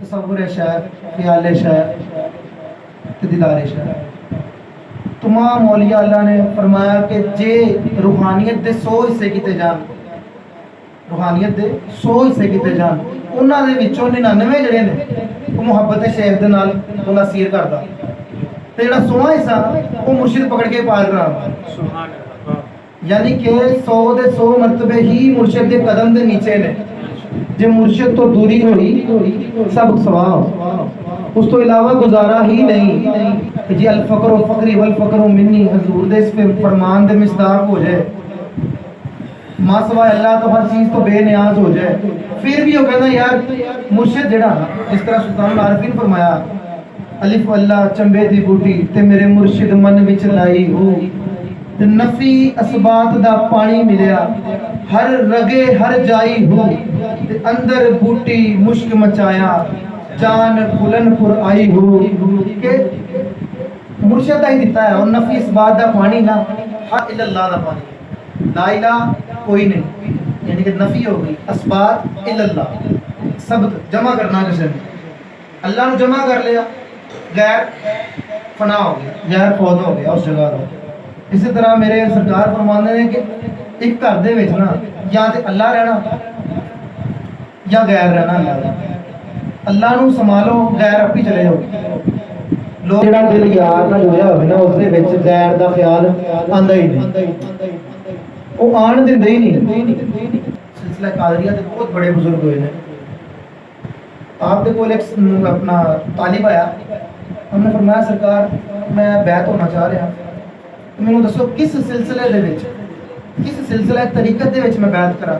تصور شہر، خیال شہر، دیدار شہر. تمام اولیاء اللہ نے فرمایا کہ جے روحانیت دے 100 حصے کیتے جان، روحانیت دے 100 حصے کیتے جان، انہاں دے وچوں 99 جڑے نے وہ محبت شیخ دے نال انہاں سیر کردا، تے جڑا 100واں حصہ وہ مرشد پکڑ کے پار کرا. سبحان اللہ. یعنی کہ 100 دے 100 مرتبے ہی مرشد دے قدم دے نیچے نے. جے مرشد تو دوری ہوئی سب سوا، اس تو علاوہ گزارا ہی نہیں کہ جی الفقر و فقری والفقر منی، حضور دے اس فرمان دے مصداق ہو جائے، ماں سوائے اللہ تو ہر چیز تو بے نیاز ہو جائے. پھر بھی وہ کہنا یار مرشد جڑا جس طرح سلطان العارفین فرمایا الف اللہ چنبے دی بوٹی تے میرے مرشد من وچ لائی ہو، تے نفی اسبات دا پانی ملیا ہر رگے ہر جائی ہو، تے اندر بوٹی مشک مچایا جان کھلن پر آئی ہو. کہ مرشد دا ہی دیتا ہے، اور نفی اسبات دا پانی نہ حق الا اللہ دا پانی، لا الہ کوئی نہیں، یعنی کہ نفی ہو گئی، اسبات الا اللہ، سب جمع کرنا کسی نے، اللہ نے جمع کر لیا، غیر فنا ہو گیا، غیر فوت ہو گیا اس جگہ کا. اسی طرح میرے سرکار فرماندے نے کہ ایک گھر دے وچ نا یا تے اللہ رہنا یا غیر رہنا. اللہ نو سنبھالو، غیر اپی چلے جاؤ. لوگ جڑا دل یار نال ہویا ہوے نا اس دے وچ غیر دا خیال آندا ہی نہیں، وہ آن دیندے ہی نہیں. سلسلہ قادریہ دے بہت بڑے بزرگ ہوئے نے. آپ دے کول ایک اپنا طالب آیا، ہم نے فرمایا سرکار میں بیعت ہونا چاہ رہا، مینوں دسو کس سلسلے دے وچ، کس سلسلہ طریقت دے وچ میں بیعت کرا.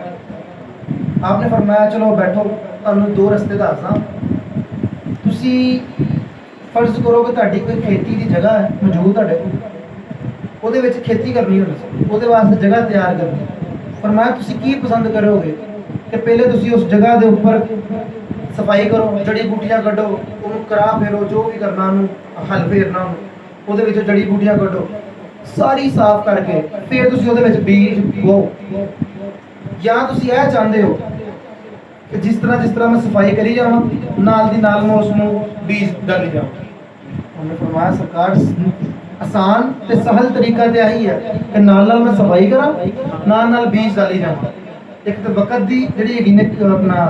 آپ نے فرمایا چلو بیٹھو، تانوں دو رستے دساں. تسی فرض کرو کہ تہاڈی کوئی کھیتی دی جگہ ہے موجود تہاڈے کول، وہ کھیتی کرنی ہو، وہ واسطے جگہ تیار کرنی. فرمایا تسی کی پسند کرو گے کہ پہلے تسی اس جگہ دے اوپر صفائی کرو، جڑی بوٹیاں کڈو، انہوں کرا پھیرو، جو بھی کرنا انہوں حل پھیرنا، وہ جڑی بوٹیاں کڈو ساری صاف کر کے پھر تسی وہ بیج بو، یا تسی یہ چاہتے ہو کہ جس طرح میں صفائی کری جاؤں نال دی نال میں اس میں بیج ڈالی جاؤں. ہم نے فرمایا سرکار آسان تے سہل طریقہ تے یہی ہے کہ نال میں صفائی کرا، نال بیج ڈالی جاؤں. ایک تو وقت دی جڑی اپنا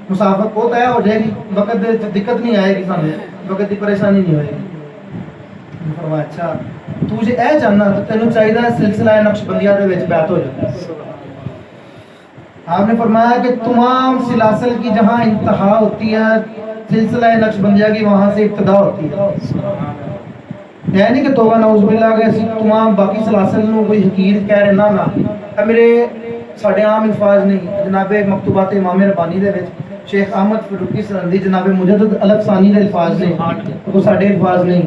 مسافت وہ طے ہو جائے گی، وقت دقت نہیں آئے گی، سامنے وقت کی پریشانی نہیں ہوئے گی. فرمایا اچھا تو جے اے چاہنا تو تینوں چاہیے سلسلہ نقش بندیہ دے وچ بیعت ہو جائے. آپ نے فرمایا کہ تمام سلاسل کی جہاں انتہا ہوتی ہے سلسلہ نقش بندیہ کی وہاں سے ابتدا ہوتی ہے. یہ نہیں کہ توبہ نعوذ باللہ کہ تمام باقی سلاسل نو کوئی حقیر کہہ رہے نہ میرے ساڑھے عام الفاظ نہیں. جناب مکتوبات امام ربانی دے وچ شیخ احمد فروقی سرندی جناب مجدد الف ثانی دے الفاظ نے، وہ ساڑھے الفاظ نہیں.